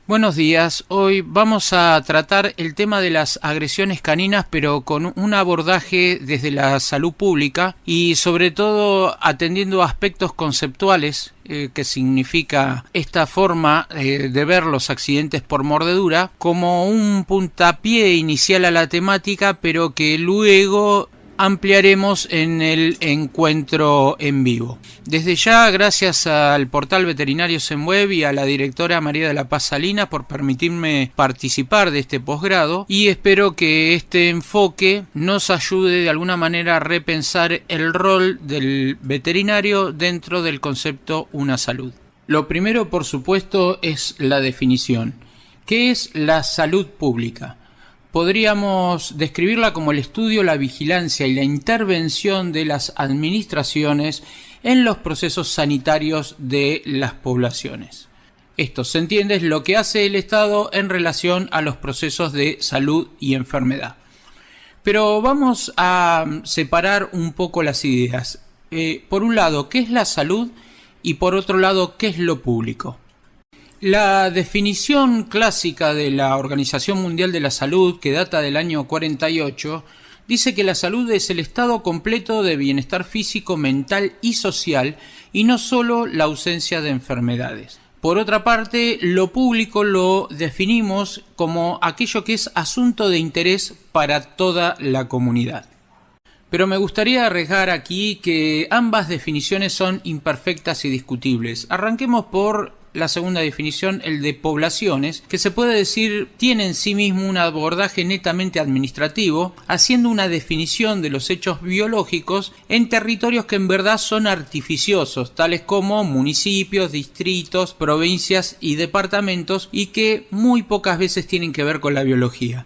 Buenos días, hoy vamos a tratar el tema de las agresiones caninas, pero con un abordaje desde la salud pública y sobre todo atendiendo aspectos conceptuales que significa esta forma de ver los accidentes por mordedura como un puntapié inicial a la temática, pero que luego ampliaremos en el encuentro en vivo. Desde ya, gracias al portal Veterinarios en Web y a la directora María de la Paz Salinas por permitirme participar de este posgrado, y espero que este enfoque nos ayude de alguna manera a repensar el rol del veterinario dentro del concepto Una Salud. Lo primero, por supuesto, es la definición. ¿Qué es la salud pública? Podríamos describirla como el estudio, la vigilancia y la intervención de las administraciones en los procesos sanitarios de las poblaciones. Esto, se entiende, es lo que hace el Estado en relación a los procesos de salud y enfermedad. Pero vamos a separar un poco las ideas. Por un lado, ¿qué es la salud? Y por otro lado, ¿qué es lo público? La definición clásica de la Organización Mundial de la Salud, que data del año 48, dice que la salud es el estado completo de bienestar físico, mental y social, y no solo la ausencia de enfermedades. Por otra parte, lo público lo definimos como aquello que es asunto de interés para toda la comunidad. Pero me gustaría arriesgar aquí que ambas definiciones son imperfectas y discutibles. Arranquemos por la segunda definición, el de poblaciones, que se puede decir tiene en sí mismo un abordaje netamente administrativo, haciendo una definición de los hechos biológicos en territorios que en verdad son artificiosos, tales como municipios, distritos, provincias y departamentos, y que muy pocas veces tienen que ver con la biología.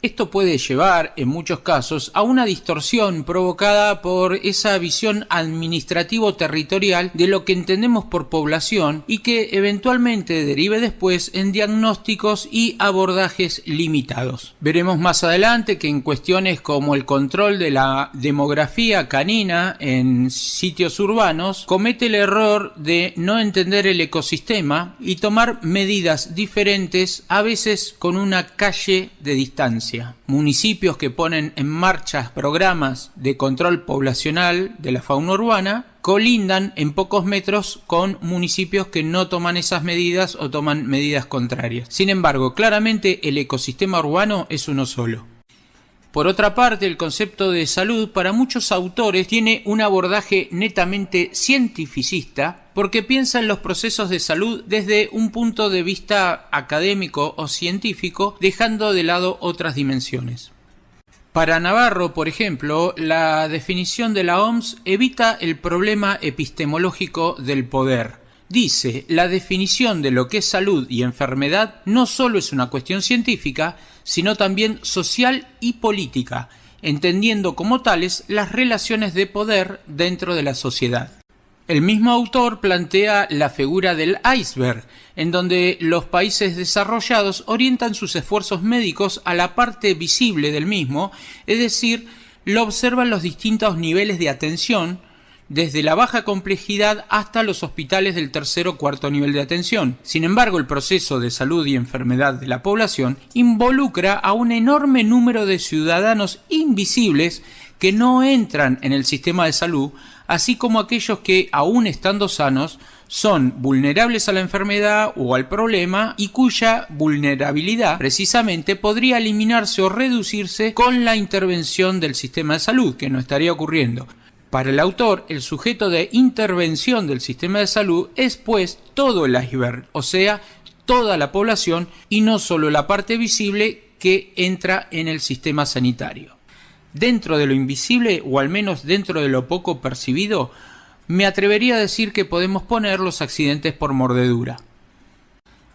Esto puede llevar, en muchos casos, a una distorsión provocada por esa visión administrativo-territorial de lo que entendemos por población y que eventualmente derive después en diagnósticos y abordajes limitados. Veremos más adelante que en cuestiones como el control de la demografía canina en sitios urbanos, comete el error de no entender el ecosistema y tomar medidas diferentes, a veces con una calle de distancia. Municipios que ponen en marcha programas de control poblacional de la fauna urbana colindan en pocos metros con municipios que no toman esas medidas o toman medidas contrarias. Sin embargo, claramente el ecosistema urbano es uno solo. Por otra parte, el concepto de salud para muchos autores tiene un abordaje netamente cientificista porque piensa en los procesos de salud desde un punto de vista académico o científico, dejando de lado otras dimensiones. Para Navarro, por ejemplo, la definición de la OMS evita el problema epistemológico del poder. Dice, la definición de lo que es salud y enfermedad no solo es una cuestión científica, sino también social y política, entendiendo como tales las relaciones de poder dentro de la sociedad. El mismo autor plantea la figura del iceberg, en donde los países desarrollados orientan sus esfuerzos médicos a la parte visible del mismo, es decir, lo observan los distintos niveles de atención, desde la baja complejidad hasta los hospitales del tercer o cuarto nivel de atención. Sin embargo, el proceso de salud y enfermedad de la población involucra a un enorme número de ciudadanos invisibles que no entran en el sistema de salud, así como aquellos que, aún estando sanos, son vulnerables a la enfermedad o al problema y cuya vulnerabilidad precisamente podría eliminarse o reducirse con la intervención del sistema de salud, que no estaría ocurriendo. Para el autor, el sujeto de intervención del sistema de salud es pues todo el iceberg, o sea, toda la población y no solo la parte visible que entra en el sistema sanitario. Dentro de lo invisible, o al menos dentro de lo poco percibido, me atrevería a decir que podemos poner los accidentes por mordedura.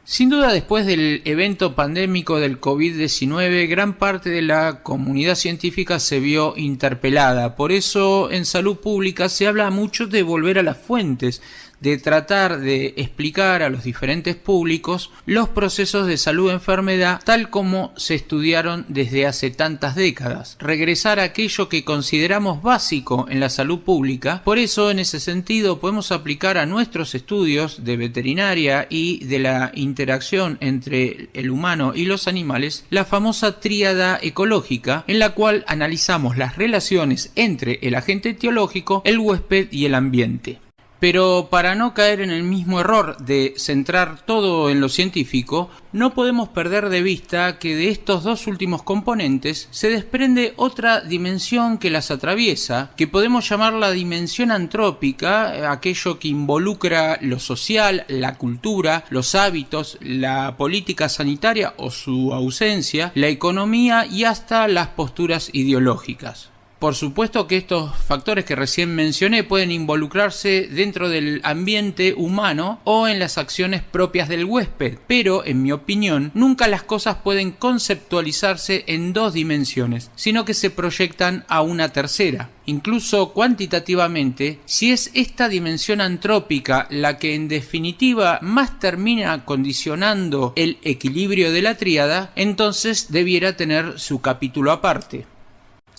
Sin duda, después del evento pandémico del COVID-19, gran parte de la comunidad científica se vio interpelada. Por eso, en salud pública se habla mucho de volver a las fuentes, de tratar de explicar a los diferentes públicos los procesos de salud-enfermedad tal como se estudiaron desde hace tantas décadas. Regresar a aquello que consideramos básico en la salud pública. Por eso, en ese sentido, podemos aplicar a nuestros estudios de veterinaria y de la interacción entre el humano y los animales la famosa tríada ecológica, en la cual analizamos las relaciones entre el agente etiológico, el huésped y el ambiente. Pero para no caer en el mismo error de centrar todo en lo científico, no podemos perder de vista que de estos dos últimos componentes se desprende otra dimensión que las atraviesa, que podemos llamar la dimensión antrópica, aquello que involucra lo social, la cultura, los hábitos, la política sanitaria o su ausencia, la economía y hasta las posturas ideológicas. Por supuesto que estos factores que recién mencioné pueden involucrarse dentro del ambiente humano o en las acciones propias del huésped, pero, en mi opinión, nunca las cosas pueden conceptualizarse en dos dimensiones, sino que se proyectan a una tercera. Incluso cuantitativamente, si es esta dimensión antrópica la que en definitiva más termina condicionando el equilibrio de la tríada, entonces debiera tener su capítulo aparte.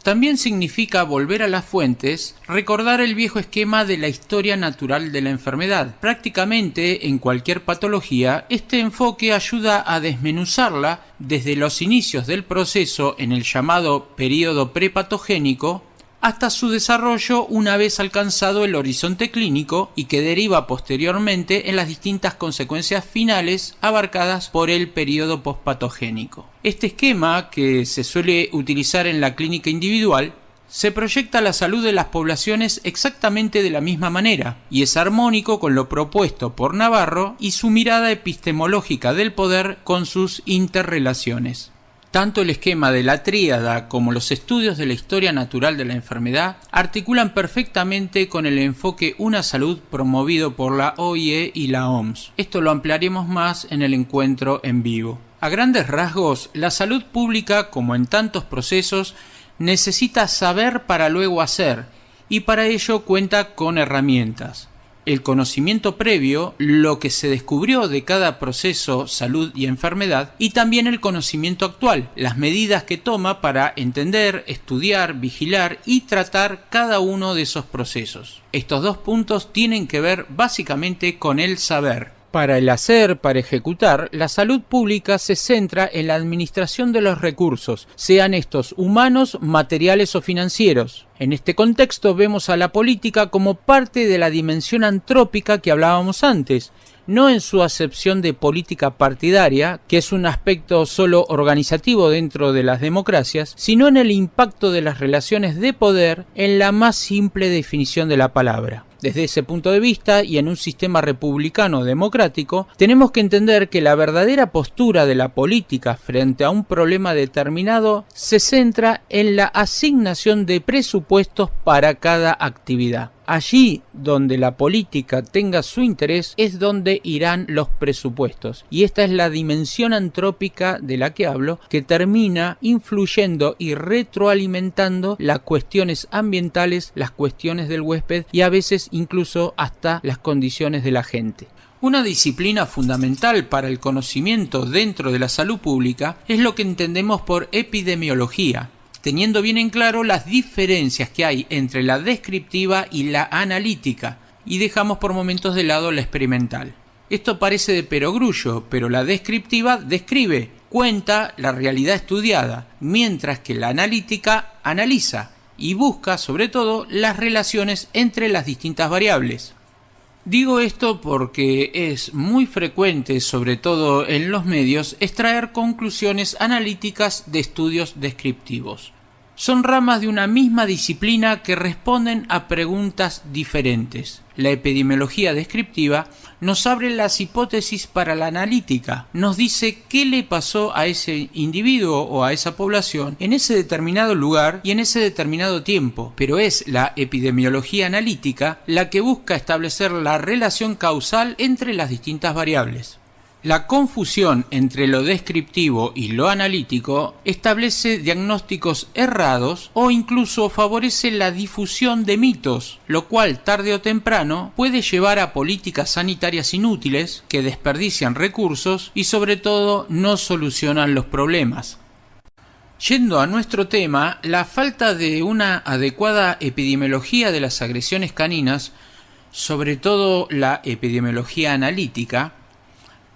También significa volver a las fuentes, recordar el viejo esquema de la historia natural de la enfermedad. Prácticamente en cualquier patología, este enfoque ayuda a desmenuzarla desde los inicios del proceso en el llamado período prepatogénico hasta su desarrollo una vez alcanzado el horizonte clínico y que deriva posteriormente en las distintas consecuencias finales abarcadas por el período pospatogénico. Este esquema, que se suele utilizar en la clínica individual, se proyecta la salud de las poblaciones exactamente de la misma manera y es armónico con lo propuesto por Navarro y su mirada epistemológica del poder con sus interrelaciones. Tanto el esquema de la tríada como los estudios de la historia natural de la enfermedad articulan perfectamente con el enfoque Una Salud promovido por la OIE y la OMS. Esto lo ampliaremos más en el encuentro en vivo. A grandes rasgos, la salud pública, como en tantos procesos, necesita saber para luego hacer, y para ello cuenta con herramientas. El conocimiento previo, lo que se descubrió de cada proceso, salud y enfermedad, y también el conocimiento actual, las medidas que toma para entender, estudiar, vigilar y tratar cada uno de esos procesos. Estos dos puntos tienen que ver básicamente con el saber. Para el hacer, para ejecutar, la salud pública se centra en la administración de los recursos, sean estos humanos, materiales o financieros. En este contexto vemos a la política como parte de la dimensión antrópica que hablábamos antes, no en su acepción de política partidaria, que es un aspecto solo organizativo dentro de las democracias, sino en el impacto de las relaciones de poder en la más simple definición de la palabra. Desde ese punto de vista, y en un sistema republicano democrático, tenemos que entender que la verdadera postura de la política frente a un problema determinado se centra en la asignación de presupuestos para cada actividad. Allí donde la política tenga su interés es donde irán los presupuestos. Y esta es la dimensión antrópica de la que hablo, que termina influyendo y retroalimentando las cuestiones ambientales, las cuestiones del huésped y a veces incluso hasta las condiciones de la gente. Una disciplina fundamental para el conocimiento dentro de la salud pública es lo que entendemos por epidemiología, teniendo bien en claro las diferencias que hay entre la descriptiva y la analítica, y dejamos por momentos de lado la experimental. Esto parece de perogrullo, pero la descriptiva describe, cuenta la realidad estudiada, mientras que la analítica analiza y busca sobre todo las relaciones entre las distintas variables. Digo esto porque es muy frecuente, sobre todo en los medios, extraer conclusiones analíticas de estudios descriptivos. Son ramas de una misma disciplina que responden a preguntas diferentes. La epidemiología descriptiva nos abre las hipótesis para la analítica, nos dice qué le pasó a ese individuo o a esa población en ese determinado lugar y en ese determinado tiempo, pero es la epidemiología analítica la que busca establecer la relación causal entre las distintas variables. La confusión entre lo descriptivo y lo analítico establece diagnósticos errados o incluso favorece la difusión de mitos, lo cual tarde o temprano puede llevar a políticas sanitarias inútiles que desperdician recursos y sobre todo no solucionan los problemas. Yendo a nuestro tema, la falta de una adecuada epidemiología de las agresiones caninas, sobre todo la epidemiología analítica,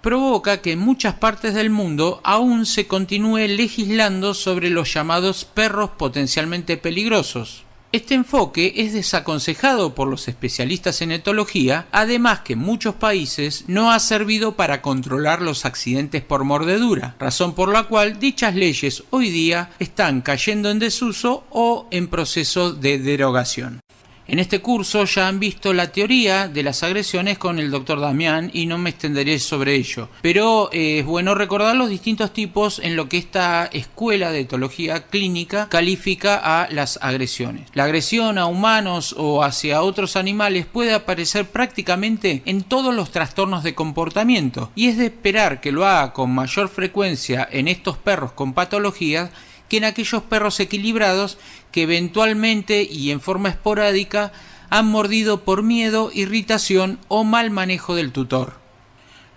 provoca que en muchas partes del mundo aún se continúe legislando sobre los llamados perros potencialmente peligrosos. Este enfoque es desaconsejado por los especialistas en etología, además que en muchos países no ha servido para controlar los accidentes por mordedura, razón por la cual dichas leyes hoy día están cayendo en desuso o en proceso de derogación. En este curso ya han visto la teoría de las agresiones con el Dr. Damián y no me extenderé sobre ello, pero es bueno recordar los distintos tipos en lo que esta escuela de etología clínica califica a las agresiones. La agresión a humanos o hacia otros animales puede aparecer prácticamente en todos los trastornos de comportamiento y es de esperar que lo haga con mayor frecuencia en estos perros con patologías que en aquellos perros equilibrados que eventualmente y en forma esporádica han mordido por miedo, irritación o mal manejo del tutor.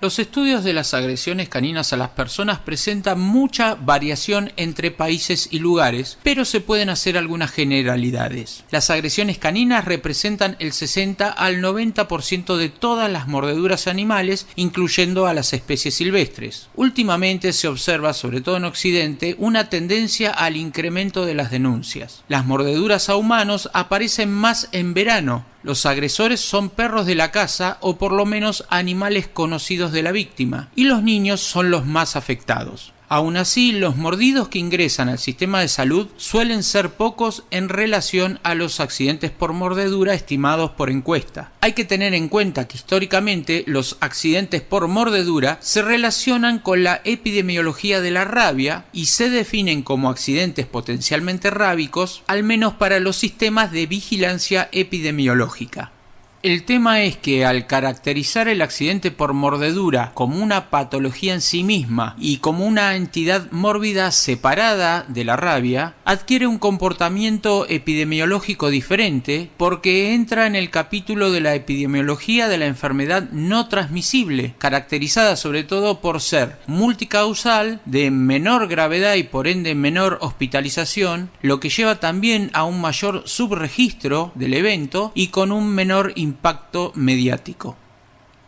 Los estudios de las agresiones caninas a las personas presentan mucha variación entre países y lugares, pero se pueden hacer algunas generalidades. Las agresiones caninas representan el 60 al 90% de todas las mordeduras animales, incluyendo a las especies silvestres. Últimamente se observa, sobre todo en Occidente, una tendencia al incremento de las denuncias. Las mordeduras a humanos aparecen más en verano. Los agresores son perros de la casa o por lo menos animales conocidos de la víctima, y los niños son los más afectados. Aún así, los mordidos que ingresan al sistema de salud suelen ser pocos en relación a los accidentes por mordedura estimados por encuesta. Hay que tener en cuenta que históricamente los accidentes por mordedura se relacionan con la epidemiología de la rabia y se definen como accidentes potencialmente rábicos, al menos para los sistemas de vigilancia epidemiológica. El tema es que al caracterizar el accidente por mordedura como una patología en sí misma y como una entidad mórbida separada de la rabia, adquiere un comportamiento epidemiológico diferente porque entra en el capítulo de la epidemiología de la enfermedad no transmisible, caracterizada sobre todo por ser multicausal, de menor gravedad y por ende menor hospitalización, lo que lleva también a un mayor subregistro del evento y con un menor impacto mediático.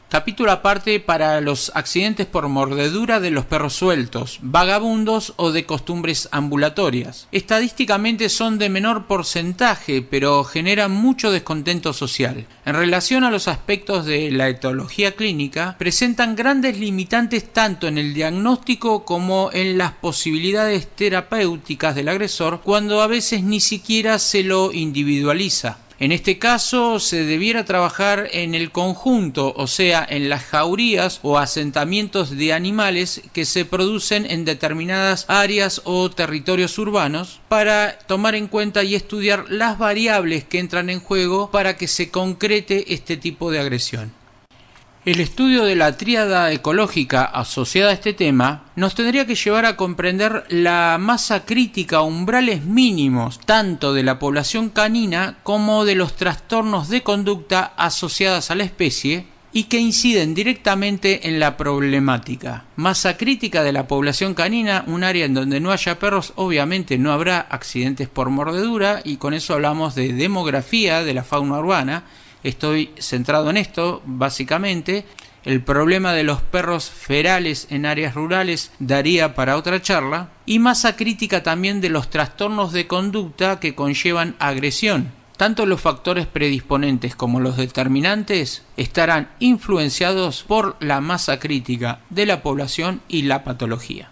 Capítulo aparte para los accidentes por mordedura de los perros sueltos, vagabundos o de costumbres ambulatorias. Estadísticamente son de menor porcentaje, pero generan mucho descontento social. En relación a los aspectos de la etología clínica, presentan grandes limitantes tanto en el diagnóstico como en las posibilidades terapéuticas del agresor, cuando a veces ni siquiera se lo individualiza. En este caso se debiera trabajar en el conjunto, o sea, en las jaurías o asentamientos de animales que se producen en determinadas áreas o territorios urbanos, para tomar en cuenta y estudiar las variables que entran en juego para que se concrete este tipo de agresión. El estudio de la tríada ecológica asociada a este tema nos tendría que llevar a comprender la masa crítica o umbrales mínimos tanto de la población canina como de los trastornos de conducta asociadas a la especie y que inciden directamente en la problemática. Masa crítica de la población canina, un área en donde no haya perros, obviamente no habrá accidentes por mordedura, y con eso hablamos de demografía de la fauna urbana. Estoy centrado en esto, básicamente. El problema de los perros ferales en áreas rurales daría para otra charla. Y masa crítica también de los trastornos de conducta que conllevan agresión. Tanto los factores predisponentes como los determinantes estarán influenciados por la masa crítica de la población y la patología.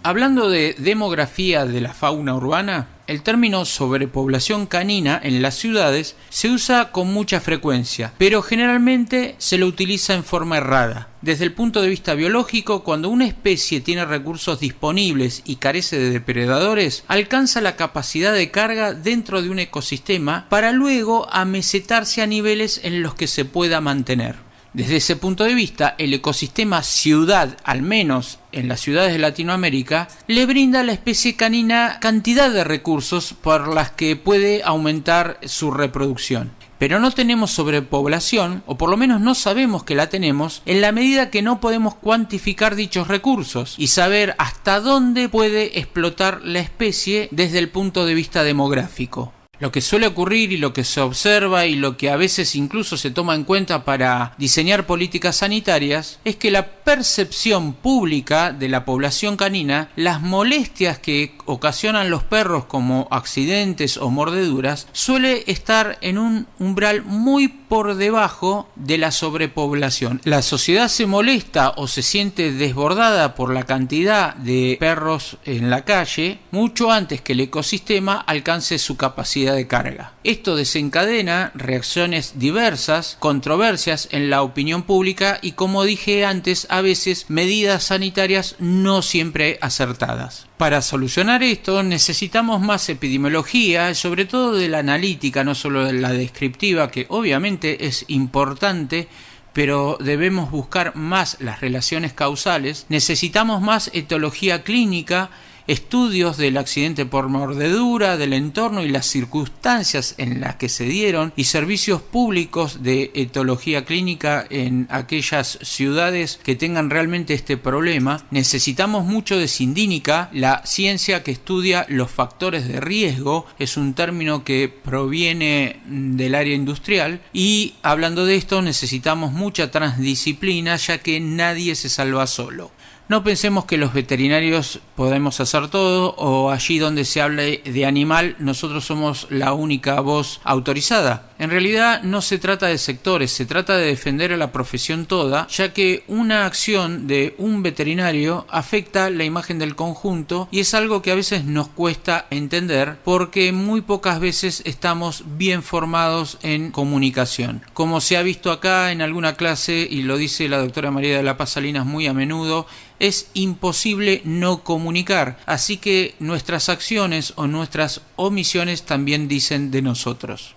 Hablando de demografía de la fauna urbana, el término sobrepoblación canina en las ciudades se usa con mucha frecuencia, pero generalmente se lo utiliza en forma errada. Desde el punto de vista biológico, cuando una especie tiene recursos disponibles y carece de depredadores, alcanza la capacidad de carga dentro de un ecosistema para luego amesetarse a niveles en los que se pueda mantener. Desde ese punto de vista, el ecosistema ciudad, al menos en las ciudades de Latinoamérica, le brinda a la especie canina cantidad de recursos por las que puede aumentar su reproducción. Pero no tenemos sobrepoblación, o por lo menos no sabemos que la tenemos, en la medida que no podemos cuantificar dichos recursos y saber hasta dónde puede explotar la especie desde el punto de vista demográfico. Lo que suele ocurrir y lo que se observa y lo que a veces incluso se toma en cuenta para diseñar políticas sanitarias es que la percepción pública de la población canina, las molestias que ocasionan los perros como accidentes o mordeduras, suele estar en un umbral muy por debajo de la sobrepoblación. La sociedad se molesta o se siente desbordada por la cantidad de perros en la calle mucho antes que el ecosistema alcance su capacidad de carga. Esto desencadena reacciones diversas, controversias en la opinión pública y, como dije antes, a veces medidas sanitarias no siempre acertadas. Para solucionar esto necesitamos más epidemiología, sobre todo de la analítica, no solo de la descriptiva, que obviamente es importante, pero debemos buscar más las relaciones causales. Necesitamos más etología clínica, estudios del accidente por mordedura, del entorno y las circunstancias en las que se dieron, y servicios públicos de etología clínica en aquellas ciudades que tengan realmente este problema. Necesitamos mucho de sindínica, la ciencia que estudia los factores de riesgo, es un término que proviene del área industrial, y hablando de esto necesitamos mucha transdisciplina, ya que nadie se salva solo. No pensemos que los veterinarios podemos hacer todo, o allí donde se hable de animal nosotros somos la única voz autorizada. En realidad no se trata de sectores, se trata de defender a la profesión toda, ya que una acción de un veterinario afecta la imagen del conjunto y es algo que a veces nos cuesta entender porque muy pocas veces estamos bien formados en comunicación. Como se ha visto acá en alguna clase, y lo dice la doctora María de la Paz Salinas muy a menudo, es imposible no comunicar, así que nuestras acciones o nuestras omisiones también dicen de nosotros.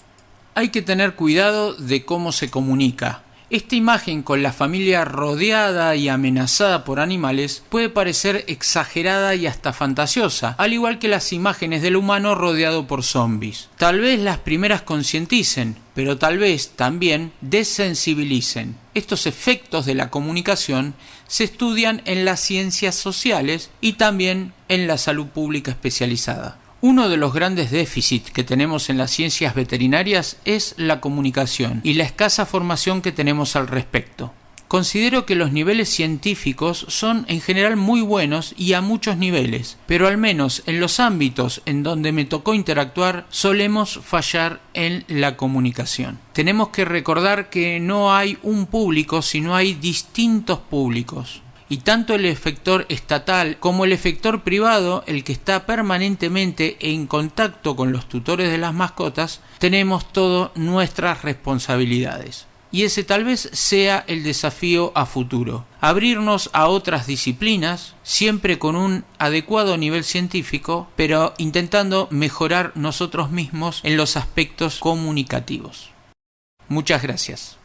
Hay que tener cuidado de cómo se comunica. Esta imagen con la familia rodeada y amenazada por animales puede parecer exagerada y hasta fantasiosa, al igual que las imágenes del humano rodeado por zombies. Tal vez las primeras concienticen, pero tal vez también desensibilicen. Estos efectos de la comunicación se estudian en las ciencias sociales y también en la salud pública especializada. Uno de los grandes déficits que tenemos en las ciencias veterinarias es la comunicación y la escasa formación que tenemos al respecto. Considero que los niveles científicos son en general muy buenos y a muchos niveles, pero al menos en los ámbitos en donde me tocó interactuar solemos fallar en la comunicación. Tenemos que recordar que no hay un público, sino hay distintos públicos. Y tanto el efector estatal como el efector privado, el que está permanentemente en contacto con los tutores de las mascotas, tenemos todas nuestras responsabilidades. Y ese tal vez sea el desafío a futuro. Abrirnos a otras disciplinas, siempre con un adecuado nivel científico, pero intentando mejorar nosotros mismos en los aspectos comunicativos. Muchas gracias.